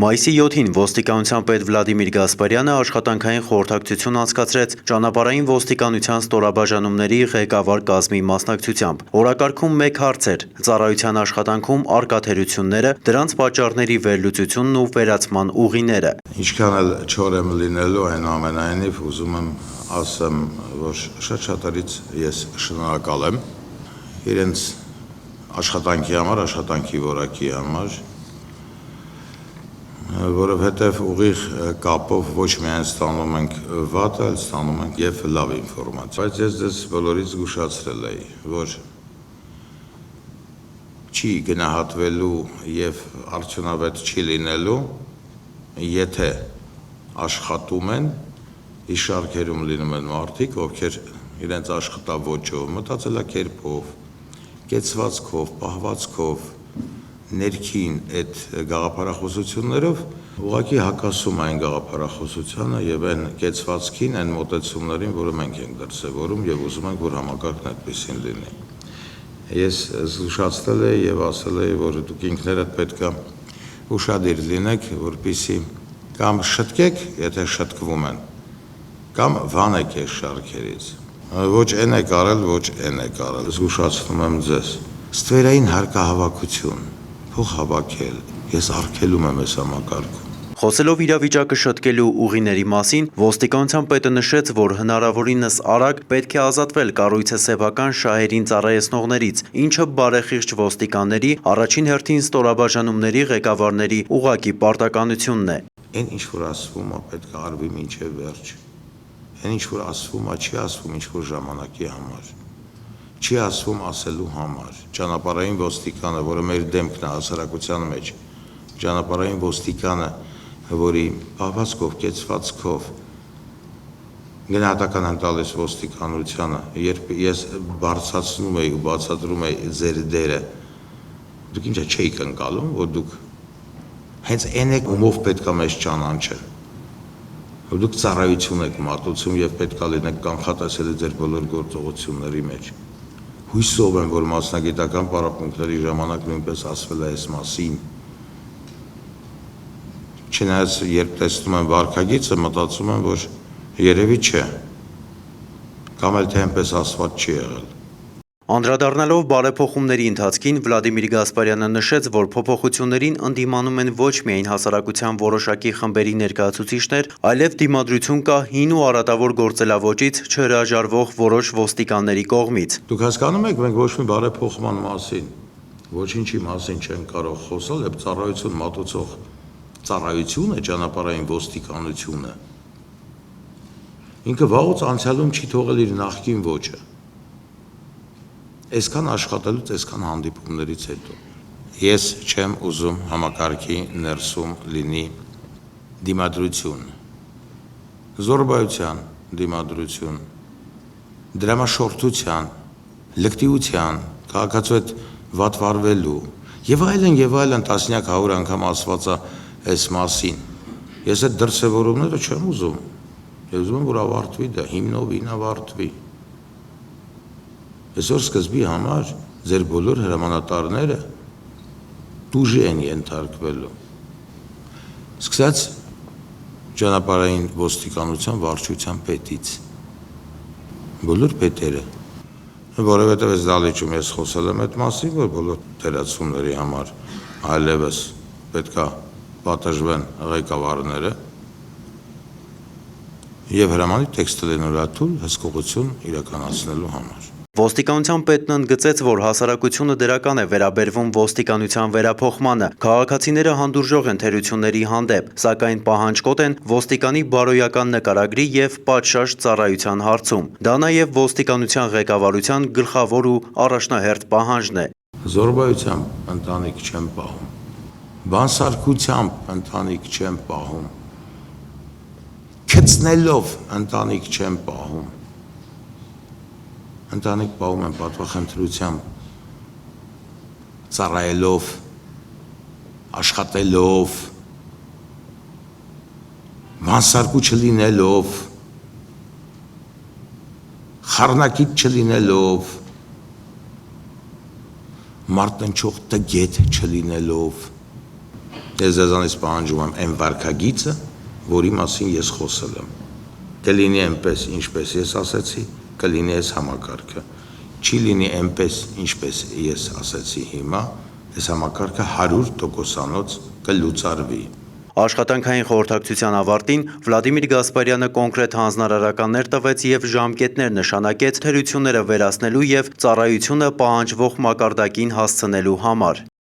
Մայիսի 7-ին ոստիկանության պետ Վլադիմիր Գասպարյանը աշխատանքային խորհրդակցություն անցկացրեց ճանապարհային ոստիկանության ստորաբաժանումների ղեկավար կազմի մասնակցությամբ։ Օրակարգում մեկ հարց էր՝ ծառայության աշխատանքում առկա թերությունները, դրանց պատճառների վերլուծությունն ու վերացման ուղիները։ Ինչքան էլ չոր եմ լինելու, այնուամենայնիվ ուզում եմ ասեմ, որ շատ-շատերից ես շնորհակալ եմ իրենց աշխատանքի համար, աշխատանքի որակի համար, որովհետև ուղիղ կապով ոչ միայն ստանում ենք վատ, այլ ստանում ենք և լավ ինֆորմացիա։ Բայց ես ձեզ բոլորից զգուշացրել էի, որ չի գնահատվելու և արդյունավետ չի լինելու, եթե աշխատում են, իսկ շարքերում լինում են մարդիկ, ովքեր իրենց աշխատաոճով, մտածելակերպով, կեցվածքով, պահվածքով, ներքին այդ գաղափարախոսություններով ուղղակի հակասում այն գաղափարախոսությանը և այն կեցվածքին, այն մոտեցումներին, որը մենք ենք դրսևորում և ուզում ենք, որ համակարգն այդպիսին լինի։ Ես զգուշացրել էի և ասել էի, որ դուք ինքներդ պետք է ուշադիր լինեք, որպեսզի կամ շտկեք, եթե շտկվում են, կամ վանեք այս շարքերից։ Ոչ այն եք արել, ոչ այն եք արել, զգուշացնում եմ ձեզ։ Ստվերային հարկահավաքություն, փող հավաքել, ես արգելում եմ այս համակարգում։ Խոսելով իրավիճակը շտկելու ուղիների մասին, ոստիկանության պետը նշեց, որ հնարավորինս արագ պետք է ազատվել կառույցը սեփական շահերին ծառայեցնողներից, ինչը բարեխիղճ ոստիկանների, առաջին հերթին ստորաբաժանումների ղեկավարների ուղղակի պարտականությունն է։ Այն ինչ որ ասվում է, պետք է արվի մինչև վերջ։ Այն ինչ որ ասվում է, չի ասվում ինչ որ ժամանակի համար։ Չի ասվում ասելու համար։ Ճանապարհային ոստիկանը, որը մեր դեմքն է հասարակության մեջ, ճանապարհային ոստիկանը, որի պահվածքով, կեցվածքով գնահատական են տալիս ոստիկանությանը, երբ ես բարձրացնում էի ու բացատրում էի ձեր դերը, դուք ինչա չէիք ընկալում, որ դուք հենց այն եք, ումով պետք է մեզ ճանաչել, որ դուք ծառայություն եք մատուցում և պետք է լինեք կանխատեսելի ձեր բոլոր գործողությունների մեջ։ Հույսով եմ, որ մասնագիտական պարապմունքների ժամանակ նույնպես ասվել է այս մասին։ Չնայած երբ տեսնում եմ վարքագիծը, մտածում եմ, որ երևի չէ, կամ էլ թե այնպես ասված չի եղել։ Անդրադառնալով բարեփոխումների ընթացքին, Վլադիմիր Գասպարյանը նշեց, որ փոփոխություններին ընդդիմանում են ոչ միայն հասարակության որոշակի խմբերի ներկայացուցիչներ, այլև դիմադրություն կա հին ու արատավոր գործելավոճից չհրաժարվող որոշ ոստիկանների կողմից։ Դուք հասկանում եք, մենք ոչ մի բարեփոխման մասին, ոչինչի մասին չեն կարող խոսալ, երբ ծառայություն մատուցող ծառայությունը, ճանապարհային ոստիկանությունը, ինքը վաղուց անցյալում չի թողել իր նախկին ոճը։ Այսքան աշխատելուց, այսքան հանդիպումներից հետո ես չեմ ուզում համակարգի ներսում լինի դիմադրություն, զոռբայության դիմադրություն, դրամաշորթության, լկտիության, քաղաքացու հետ վատվարվելու եւ այլն տասնյակ 100 անգամ ասված է այս մասին։ Ես այդ դրսևորումները չեմ ուզում։ Ես ուզում եմ, որ ավարտվի դա, հիմնովին ավարտվի։ Այսօր սկզբի համար ձեր բոլոր հրամանատարները տուժի են ենթարկվելու։ Սկսած ճանապարհային ոստիկանության վարչության պետից, բոլոր պետերը, որովհետև այս դալիճում ես խոսել եմ այդ մասին, որ բոլոր թերացումների համար այլևս պետք է պատժվեն ղեկավարները և հրամանի տեքստը լինորաթուլ հսկողություն իրականացնելու համար։ Ոստիկանության պետն ընդգծեց, որ հասարակությունը դրական է վերաբերվում ոստիկանության վերափոխմանը, քաղաքացիները հանդուրժող են թերությունների հանդեպ, սակայն պահանջկոտ են ոստիկանի բարոյական նկարագրի և պատշաճ ծառայության հարցում։ Դա նաև ոստիկանության ղեկավարության գլխավոր ու առաջնահերթ պահանջն է։ Զոռբայությամբ ընտանիք չեմ պահում, բանսարկությամբ ընտանիք չեմ պահում, քծնելով ընտանիք չեմ պահում, ընտանիք պահում են պատվախնդրությամբ, ծառայելով, աշխատելով, բանսարկու չլինելով, խառնակից չլինելով, մարտնչող տգետ չլինելով, Ես ձեզանից պահանջում եմ այն վարքագիծը, որի մասին ես խոսել եմ։ Կլինի այնպես, ինչպես ես ասեցի, կլինի այս համակարգը։ Չի լինի այնպես, ինչպես ես ասեցի հիմա, այս համակարգը 100%-անոց կլուծարվի։ Աշխատանքային խորհրդակցության ավարտին Վլադիմիր Գասպարյանը կոնկրետ հանձնարարականներ տվեց և ժամկետներ նշանակեց թերությունները վերացնելու և ծառայությունը պահանջվող մակարդակին հասցնելու համար։